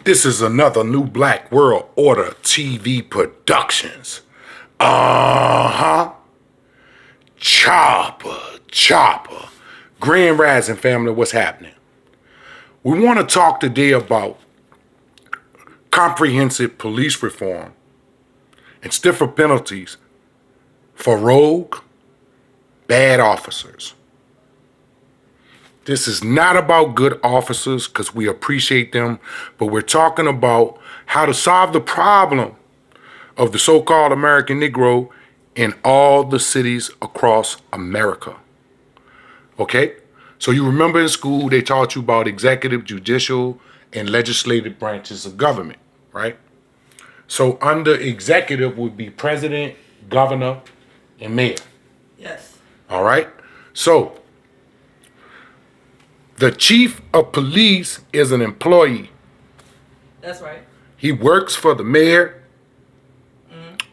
This is another New Black World Order TV Productions. Uh-huh. Chopper. Grand Rising family, what's happening? We want to talk today about comprehensive police reform and stiffer penalties for rogue, bad officers. This is not about good officers because we appreciate them, but we're talking about how to solve the problem of the so-called American Negro in all the cities across America. Okay? So you remember in school they taught you about executive, judicial, and legislative branches of government, right? So under executive would be president, governor, and mayor. Yes. All right? So the chief of police is an employee. That's right. He works for the mayor,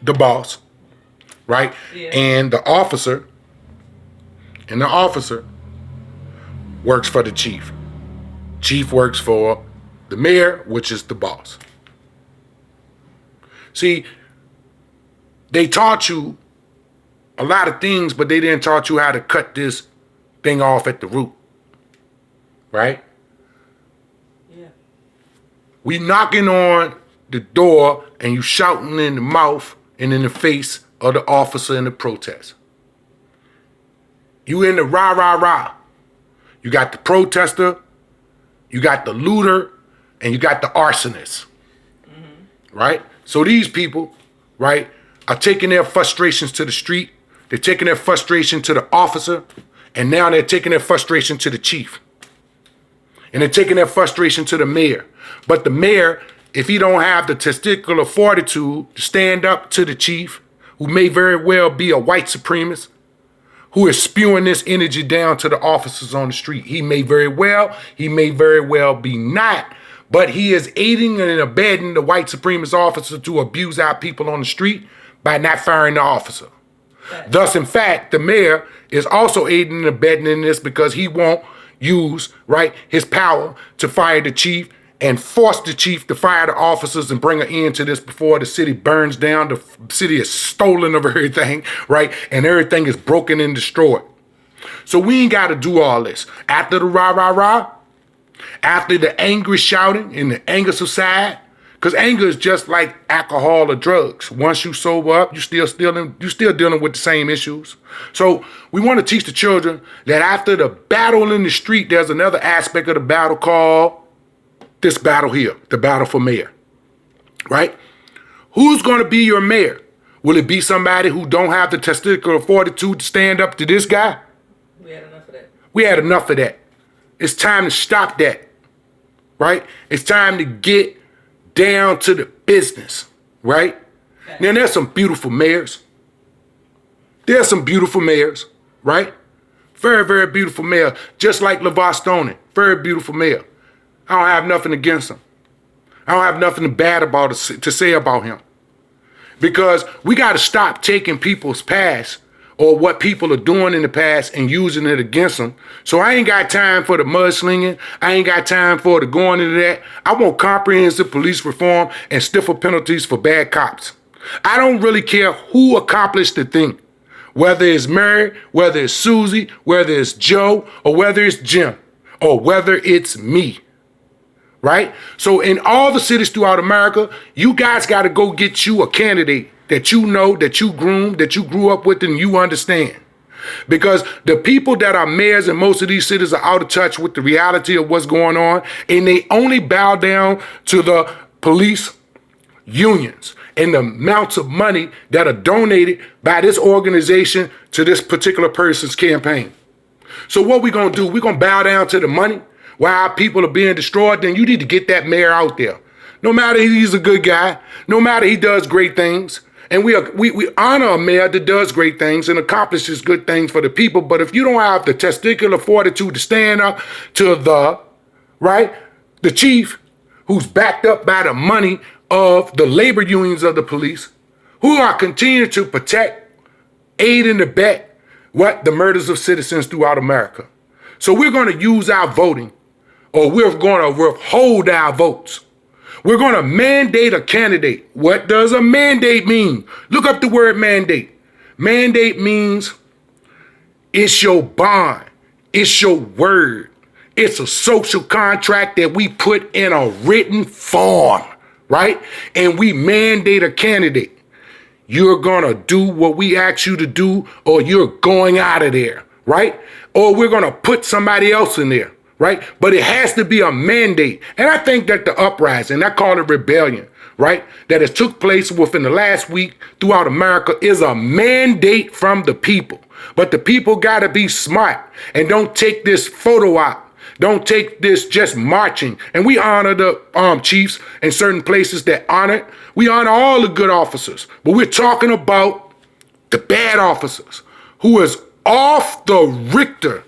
the boss, right? Yeah. And the officer works for the chief. Chief works for the mayor, which is the boss. See, they taught you a lot of things, but they didn't taught you how to cut this thing off at the root. Right? Yeah. We knocking on the door and you shouting in the mouth and in the face of the officer in the protest. You in the rah, rah, rah. You got the protester, you got the looter, and you got the arsonist. Right? So these people, right, are taking their frustrations to the street. They're taking their frustration to the officer, and now they're taking their frustration to the chief. And they're taking their frustration to the mayor. But the mayor, if he don't have the testicular fortitude to stand up to the chief, who may very well be a white supremacist, who is spewing this energy down to the officers on the street. He may very well be not, but he is aiding and abetting the white supremacist officer to abuse our people on the street by not firing the officer. Right. Thus, in fact, the mayor is also aiding and abetting in this because he won't use, right, his power to fire the chief and force the chief to fire the officers and bring an end to this before the city burns down. The city is stolen of everything, right, and everything is broken and destroyed. So we ain't got to do all this. After the rah, rah, rah, after the angry shouting and the anger subside, because anger is just like alcohol or drugs. Once you sober up, you still dealing with the same issues. So we want to teach the children that after the battle in the street, there's another aspect of the battle called this battle here, the battle for mayor, right? Who's going to be your mayor? Will it be somebody who don't have the testicular fortitude to stand up to this guy? We had enough of that. We had enough of that. It's time to stop that, right? It's time to get down to the business, right? Okay. Now, there's some beautiful mayors. There's some beautiful mayors, right? Very, very beautiful mayor. Just like LeVar Stoney, very beautiful mayor. I don't have nothing against him. I don't have nothing bad about it to say about him. Because we got to stop taking people's past or what people are doing in the past and using it against them. So I ain't got time for the mudslinging. I ain't got time for the going into that. I want comprehensive police reform and stiffer penalties for bad cops. I don't really care who accomplished the thing, whether it's Mary, whether it's Susie, whether it's Joe, or whether it's Jim, or whether it's me. Right? So in all the cities throughout America, you guys got to go get you a candidate that you know, that you groomed, that you grew up with, and you understand. Because the people that are mayors in most of these cities are out of touch with the reality of what's going on, and they only bow down to the police unions and the amounts of money that are donated by this organization to this particular person's campaign. So what we going to do? We're going to bow down to the money while our people are being destroyed? Then you need to get that mayor out there. No matter he's a good guy, no matter he does great things, and we honor a mayor that does great things and accomplishes good things for the people. But if you don't have the testicular fortitude to stand up to the chief, who's backed up by the money of the labor unions of the police, who are continuing to protect, aid, and abet the murders of citizens throughout America. So we're going to use our voting, or we're going to withhold our votes We're going to mandate a candidate. What does a mandate mean? Look up the word mandate. Mandate means it's your bond. It's your word. It's a social contract that we put in a written form, right? And we mandate a candidate. You're going to do what we ask you to do, or you're going out of there, right? Or we're going to put somebody else in there, right? But it has to be a mandate. And I think that the uprising, I call it rebellion, right? That has took place within the last week throughout America is a mandate from the people. But the people got to be smart and don't take this photo op. Don't take this just marching. And we honor the chiefs in certain places that honor it. We honor all the good officers. But we're talking about the bad officers who is off the Richter,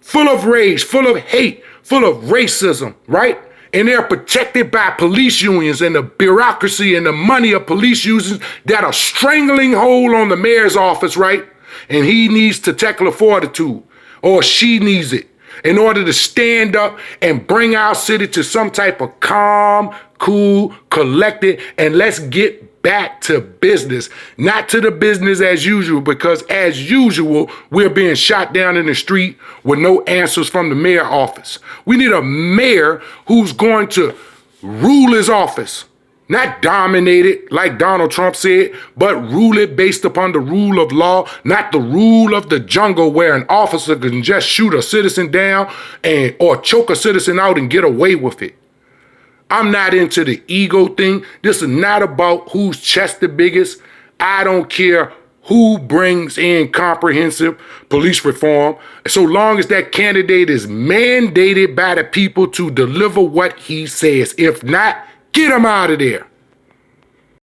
full of rage, full of hate, full of racism, right? And they're protected by police unions and the bureaucracy and the money of police unions that are strangling hold on the mayor's office, right? And he needs testicular fortitude, or she needs it, in order to stand up and bring our city to some type of calm, cool, collected, and let's get back to business. Not to the business as usual, because as usual, we're being shot down in the street with no answers from the mayor's office. We need a mayor who's going to rule his office. Not dominate it like Donald Trump said, but rule it based upon the rule of law, not the rule of the jungle where an officer can just shoot a citizen down or choke a citizen out and get away with it. I'm not into the ego thing. This is not about whose chest the biggest. I don't care who brings in comprehensive police reform, so long as that candidate is mandated by the people to deliver what he says. If not, get him out of there.